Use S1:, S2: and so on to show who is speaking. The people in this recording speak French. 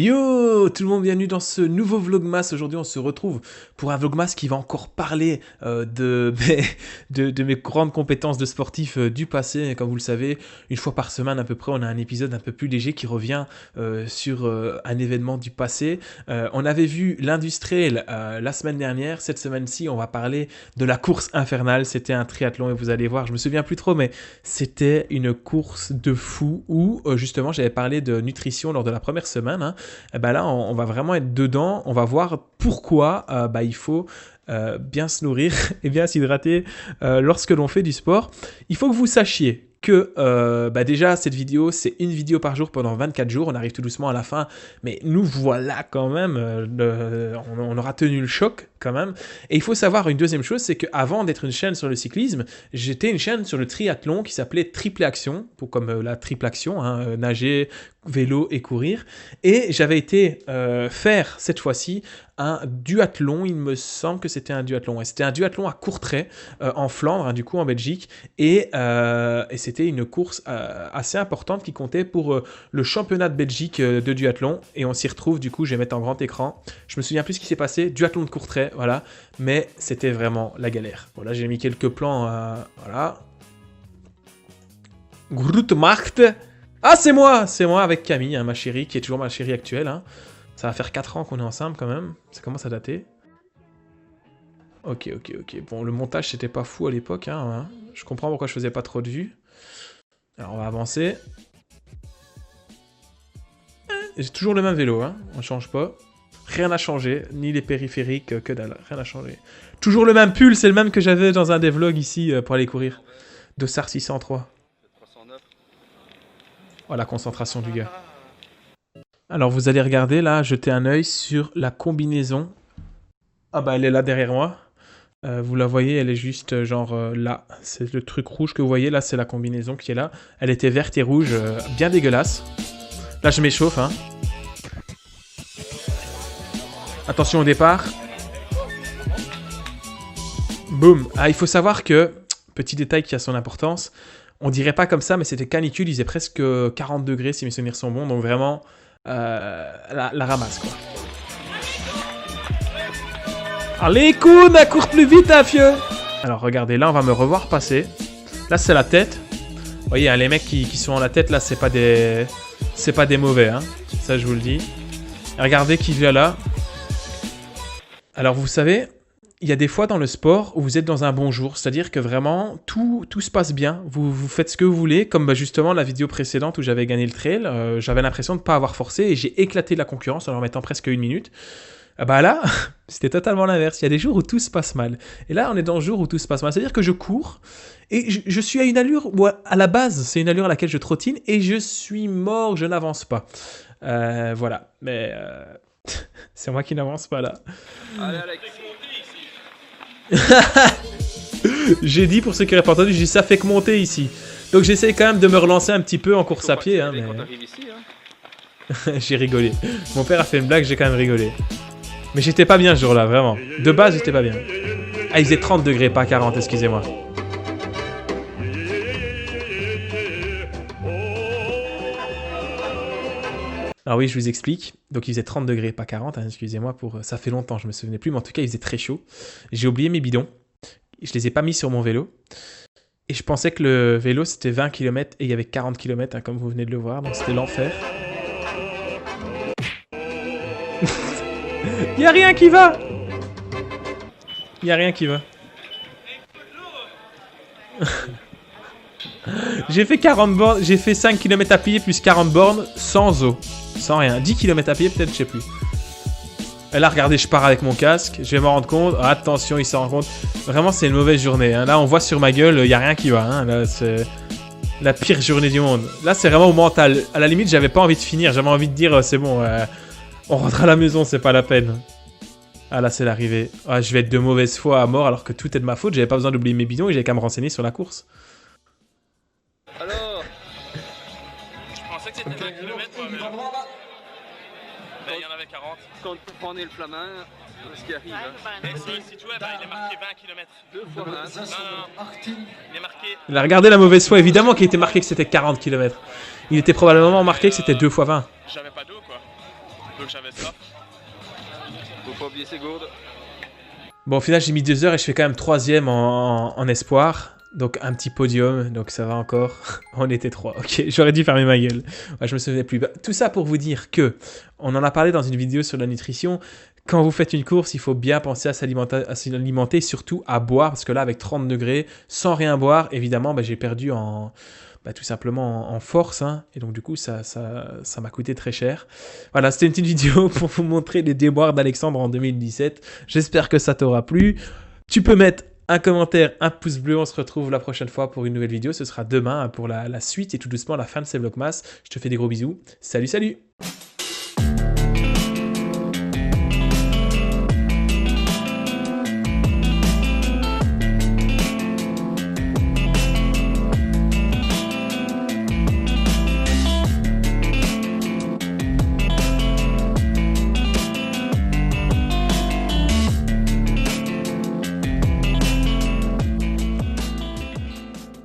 S1: Yo, tout le monde, bienvenue dans ce nouveau Vlogmas. Aujourd'hui, on se retrouve pour un Vlogmas qui va encore parler de mes grandes compétences de sportif du passé. Comme vous le savez, une fois par semaine à peu près, on a un épisode un peu plus léger qui revient sur un événement du passé. On avait vu l'industriel la semaine dernière. Cette semaine-ci, on va parler de la course infernale. C'était un triathlon et vous allez voir, je me souviens plus trop, mais c'était une course de fou où justement j'avais parlé de nutrition lors de la première semaine. Hein. Et ben là, on va vraiment être dedans. On va voir pourquoi il faut bien se nourrir et bien s'hydrater lorsque l'on fait du sport. Il faut que vous sachiez que déjà cette vidéo, c'est une vidéo par jour pendant 24 jours. On arrive tout doucement à la fin, mais nous voilà quand même. On aura tenu le choc quand même. Et il faut savoir une deuxième chose, c'est qu'avant d'être une chaîne sur le cyclisme, j'étais une chaîne sur le triathlon qui s'appelait Triple Action, comme la triple action, hein, nager, vélo et courir. Et j'avais été faire cette fois-ci un duathlon, il me semble que c'était un duathlon. Ouais, c'était un duathlon à Courtrai, en Flandre, hein, du coup en Belgique. Et c'était une course assez importante qui comptait pour le championnat de Belgique de duathlon. Et on s'y retrouve, du coup, je vais mettre en grand écran. Je me souviens plus ce qui s'est passé, duathlon de Courtrai, voilà. Mais c'était vraiment la galère. Voilà, j'ai mis quelques plans, voilà. Grootmacht. Ah, c'est moi avec Camille, hein, ma chérie, qui est toujours ma chérie actuelle. Hein. Ça va faire 4 ans qu'on est ensemble quand même. Ça commence à dater. Ok. Bon, le montage, c'était pas fou à l'époque. Hein. Je comprends pourquoi je faisais pas trop de vues. Alors, on va avancer. J'ai toujours le même vélo, hein. On change pas. Rien n'a changé. Ni les périphériques, que dalle. Rien n'a changé. Toujours le même pull, c'est le même que j'avais dans un des vlogs ici pour aller courir. Dossard 603. Oh, la concentration du gars. Alors, vous allez regarder, là, jeter un œil sur la combinaison. Ah bah, elle est là derrière moi. Vous la voyez, elle est juste genre là. C'est le truc rouge que vous voyez, là, c'est la combinaison qui est là. Elle était verte et rouge, bien dégueulasse. Là, je m'échauffe, hein. Attention au départ. Boum. Ah, il faut savoir que, petit détail qui a son importance, on dirait pas comme ça, mais c'était canicule, il faisait presque 40 degrés si mes souvenirs sont bons, donc vraiment... la ramasse quoi. Allez Koun, cours plus vite hein, fieu. Alors regardez, là on va me revoir passer. Là c'est la tête. Vous voyez, hein, les mecs qui sont en la tête là, c'est pas des mauvais, hein. Ça je vous le dis. Et regardez qui vient là. Alors vous savez, il y a des fois dans le sport où vous êtes dans un bon jour, c'est-à-dire que vraiment tout se passe bien, vous faites ce que vous voulez, comme justement la vidéo précédente où j'avais gagné le trail, j'avais l'impression de ne pas avoir forcé et j'ai éclaté la concurrence en leur mettant presque 1 minute. Bah là, c'était totalement l'inverse, il y a des jours où tout se passe mal. Et là, on est dans le jour où tout se passe mal, c'est-à-dire que je cours et je suis à une allure, où à la base, c'est une allure à laquelle je trottine et je suis mort, je n'avance pas. Voilà, mais c'est moi qui n'avance pas là. Allez, Alex. J'ai dit, pour ceux qui n'auraient pas entendu, j'ai dit ça fait que monter ici. Donc j'essaie quand même de me relancer un petit peu en course à pied. Hein, mais... j'ai rigolé. Mon père a fait une blague, j'ai quand même rigolé. Mais j'étais pas bien ce jour-là, vraiment. De base, j'étais pas bien. Ah, il faisait 30 degrés, pas 40, excusez-moi. Alors oui, je vous explique. Donc il faisait 30 degrés, pas 40, hein, excusez-moi pour... Ça fait longtemps, je me souvenais plus, mais en tout cas, il faisait très chaud. J'ai oublié mes bidons. Je les ai pas mis sur mon vélo. Et je pensais que le vélo, c'était 20 km et il y avait 40 km, hein, comme vous venez de le voir. Donc c'était l'enfer. Il y a rien qui va. Il y a rien qui va. J'ai fait 40 bornes, j'ai fait 5 km à pied plus 40 bornes sans eau. Sans rien. 10 km à pied peut-être, je sais plus. Et là, regardez, je pars avec mon casque. Je vais m'en rendre compte. Oh, attention, il s'en rend compte. Vraiment, c'est une mauvaise journée. Hein. Là, on voit sur ma gueule, il n'y a rien qui va. Hein. Là, c'est la pire journée du monde. Là, c'est vraiment au mental. À la limite, j'avais pas envie de finir. J'avais envie de dire, c'est bon, on rentre à la maison, c'est pas la peine. Ah là, c'est l'arrivée. Ah, je vais être de mauvaise foi à mort alors que tout est de ma faute. J'avais pas besoin d'oublier mes bidons et j'avais qu'à me renseigner sur la course.
S2: Alors, je pensais que c'était 20 km, moi, mais il y en avait 40. Quand tu prenais le flamand, ce qui arrive. Hein. Si tu vois, il est marqué 20 km. 2 fois 20. Non, il est marqué.
S1: Il a regardé la mauvaise foi, évidemment qu'il était marqué que c'était 40 km. Il était probablement marqué que c'était 2 fois 20.
S2: J'avais pas d'eau, quoi. Donc j'avais soif. Faut pas oublier ses gourdes.
S1: Bon, au final, j'ai mis 2 heures et je fais quand même 3e en espoir. Donc, un petit podium, donc ça va encore. On était 3. Ok, j'aurais dû fermer ma gueule. Ouais, je me souvenais plus. Bah, tout ça pour vous dire que, on en a parlé dans une vidéo sur la nutrition. Quand vous faites une course, il faut bien penser à s'alimenter, surtout à boire. Parce que là, avec 30 degrés, sans rien boire, évidemment, j'ai perdu tout simplement en force. Hein. Et donc, du coup, ça m'a coûté très cher. Voilà, c'était une petite vidéo pour vous montrer les déboires d'Alexandre en 2017. J'espère que ça t'aura plu. Tu peux mettre un commentaire, un pouce bleu. On se retrouve la prochaine fois pour une nouvelle vidéo. Ce sera demain pour la suite et tout doucement la fin de ces Vlogmas. Je te fais des gros bisous. Salut, salut!